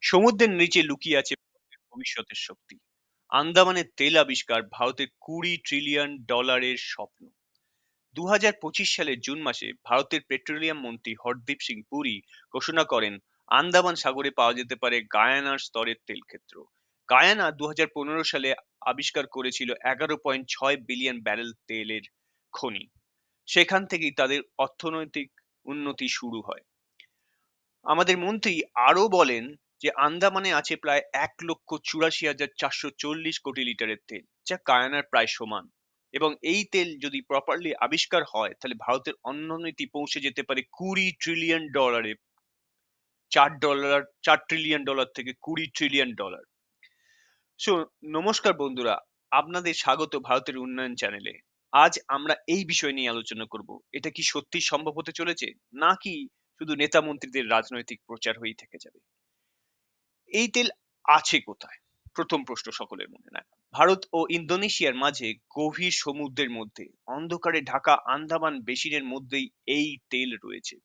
সমুদ্রের নিচে লুকিয়ে আছে ভারতের ভবিষ্যতের শক্তি। আন্দামানের তেল আবিষ্কার ভারতের $20 ট্রিলিয়ন স্বপ্ন। 2025 সালের জুন মাসে ভারতের পেট্রোলিয়াম মন্ত্রী হরদীপ সিং পুরী ঘোষণা করেন আন্দামান সাগরে পাওয়া যেতে পারে গায়ানার স্তরের তেল ক্ষেত্র। গায়ানা 2015 সালে আবিষ্কার করেছিল 11.6 বিলিয়ন ব্যারেল তেলের খনি। সেখান থেকেই তাদের অর্থনৈতিক উন্নতি শুরু হয়। আমাদের মন্ত্রী আরো বলেন যে আন্দামানে আছে প্রায় 1,84,440 কোটি লিটারের তেল, যা কায়ানার প্রায় সমান। এবং এই তেল যদি প্রপারলি আবিষ্কার হয় তাহলে ভারতের অর্থনীতি পৌঁছে যেতে পারে $20 ট্রিলিয়ন। 4 ট্রিলিয়ন ডলার থেকে $20 ট্রিলিয়ন। সো নমস্কার বন্ধুরা, আপনাদের স্বাগত ভারতের উন্নয়ন চ্যানেলে। আজ আমরা এই বিষয় নিয়ে আলোচনা করব, এটা কি সত্যি সম্ভব হতে চলেছে, নাকি শুধু নেতা মন্ত্রীদের রাজনৈতিক প্রচার হয়েই থেকে যাবে। এই তেল আছে কোথায়? প্রথম প্রশ্ন সকলের মনে। না, ভারত ও ইন্দোনেশিয়ার মাঝে গভীর সমুদ্রের মধ্যে অন্ধকারে ঢাকা আন্দামান বেসিনের মধ্যেই এই তেল রয়েছে।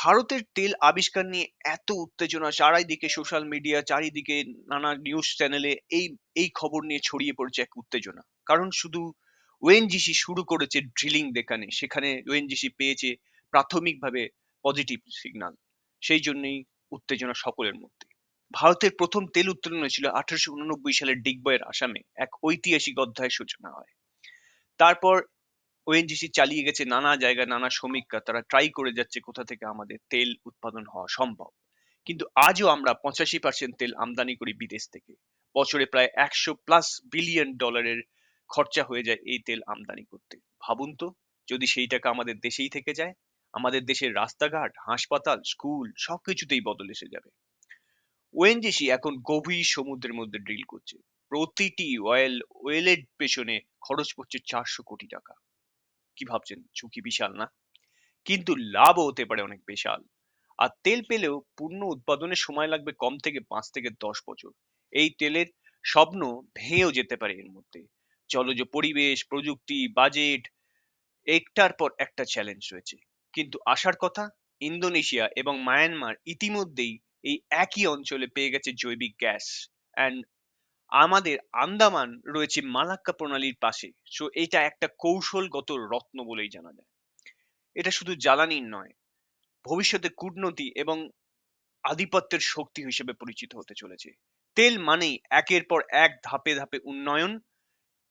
ভারতের তেল আবিষ্কার নিয়ে এত উত্তেজনা, চারিদিকে সোশ্যাল মিডিয়া, চারিদিকে নানা নিউজ চ্যানেলে এই এই খবর নিয়ে ছড়িয়ে পড়েছে এক উত্তেজনা। কারণ শুধু ওএনজিসি শুরু করেছে ড্রিলিং দেখানে, সেখানে ওএনজিসি পেয়েছে প্রাথমিকভাবে পজিটিভ সিগন্যাল। সেই জন্যই উত্তেজনা সকলের মধ্যে। ভারতের প্রথম তেল উত্তোলন হয়েছিল 1889 সালের ডিগবয়ের আসামে, এক ঐতিহাসিক অধ্যায়ের সূচনা হয়। তারপর ওএনজিসি চালিয়ে গেছে নানা জায়গায়, নানা শ্রমিকরা তারা ট্রাই করে যাচ্ছে কোথা থেকে আমাদের তেল উৎপাদন হওয়া সম্ভব। কিন্তু আজও আমরা 85% তেল আমদানি করি বিদেশ থেকে। বছরে প্রায় 100+ বিলিয়ন ডলারের খরচা হয়ে যায় এই তেল আমদানি করতে। ভাবুন তো, যদি সেই টাকা আমাদের দেশেই থেকে যায়, আমাদের দেশের রাস্তাঘাট, হাসপাতাল, স্কুল সবকিছুতেই বদল এসে যাবে। ওএনজিসি এখন গভীর সমুদ্রের মধ্যে ড্রিল করছে। প্রতিটি ওয়েলের পেছনে খরচ পড়ছে 400 কোটি টাকা। কি ভাবছেন, ঝুঁকি বিশাল না? কিন্তু লাভও হতে পারে অনেক বিশাল। আর তেল পেলেও পূর্ণ উৎপাদনের সময় লাগবে কম থেকে 5 থেকে 10 বছর। এই তেলের স্বপ্ন ভেঙেও যেতে পারে এর মধ্যে। জলজ পরিবেশ, প্রযুক্তি, বাজেট, একটার পর একটা চ্যালেঞ্জ রয়েছে। কিন্তু আসার কথা, ইন্দোনেশিয়া এবং মায়ানমার ইতিমধ্যেই এই একই অঞ্চলে পেয়ে গেছে জৈবিক গ্যাস। অ্যান্ড আমাদের আন্দামান রয়েছে মালাক্কা প্রণালীর পাশে। সো এটা একটা কৌশলগত রত্ন বলেই জানা যায়। এটা শুধু জ্বালানির নয়, ভবিষ্যতে কূটনীতি এবং আধিপত্যের শক্তি হিসেবে পরিচিত হতে চলেছে। তেল মানেই একের পর এক ধাপে ধাপে উন্নয়ন।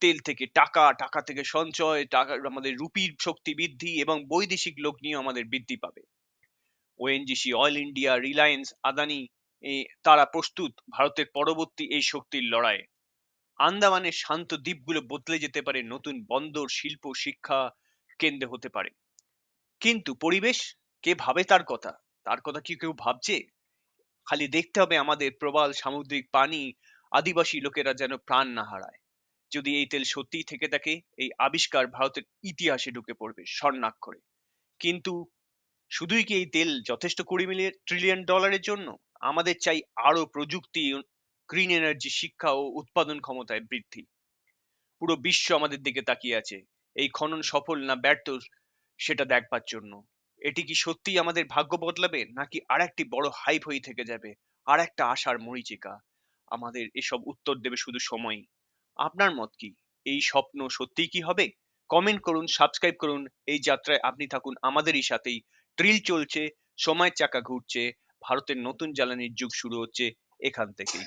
তেল থেকে টাকা, টাকা থেকে সঞ্চয়, টাকা আমাদের রুপির শক্তি বৃদ্ধি এবং বৈদেশিক লগ্নিও আমাদের বৃদ্ধি পাবে। ONGC, oil India, Reliance, Adani তারা প্রস্তুত ভারতের পরবর্তী এই শক্তির লড়াইয়ে। আন্দামানের শান্ত দ্বীপগুলো বদলে যেতে পারে, নতুন বন্দর, শিল্প, শিক্ষা কেন্দ্র হতে পারে। কিন্তু পরিবেশ, কে ভাবে তার কথা? তার কথা কি কেউ ভাবছে? খালি দেখতে হবে আমাদের প্রবাল সামুদ্রিক পানি, আদিবাসী লোকেরা যেন প্রাণ না হারায়। যদি এই তেল সত্যিই থেকে থাকে, এই আবিষ্কার ভারতের ইতিহাসে ঢুকে পড়বে স্বর্ণাক্ষরে। কিন্তু শুধুই কি এই তেল যথেষ্ট $20 ট্রিলিয়ন জন্য? আমাদের চাই আরো প্রযুক্তি, গ্রিন এনার্জি, শিক্ষা ও উৎপাদন ক্ষমতায় বৃদ্ধি। পুরো বিশ্ব আমাদের দিকে তাকিয়ে আছে এই খনন সফল না ব্যর্থ সেটা দেখবার জন্য। এটি কি সত্যিই আমাদের ভাগ্য বদলাবে, নাকি আর একটি বড় হাইপ হয়ে থেকে যাবে, আর একটা আশার মরীচিকা? আমাদের এসব উত্তর দেবে শুধু সময়ই। আপনার মত কি? এই স্বপ্ন সত্যিই কি হবে? কমেন্ট করুন, সাবস্ক্রাইব করুন। এই যাত্রায় আপনি থাকুন আমাদেরই সাথেই। ড্রিল চলছে, সময়ের চাকা ঘুরছে, ভারতের নতুন জ্বালানির যুগ শুরু হচ্ছে এখান থেকেই।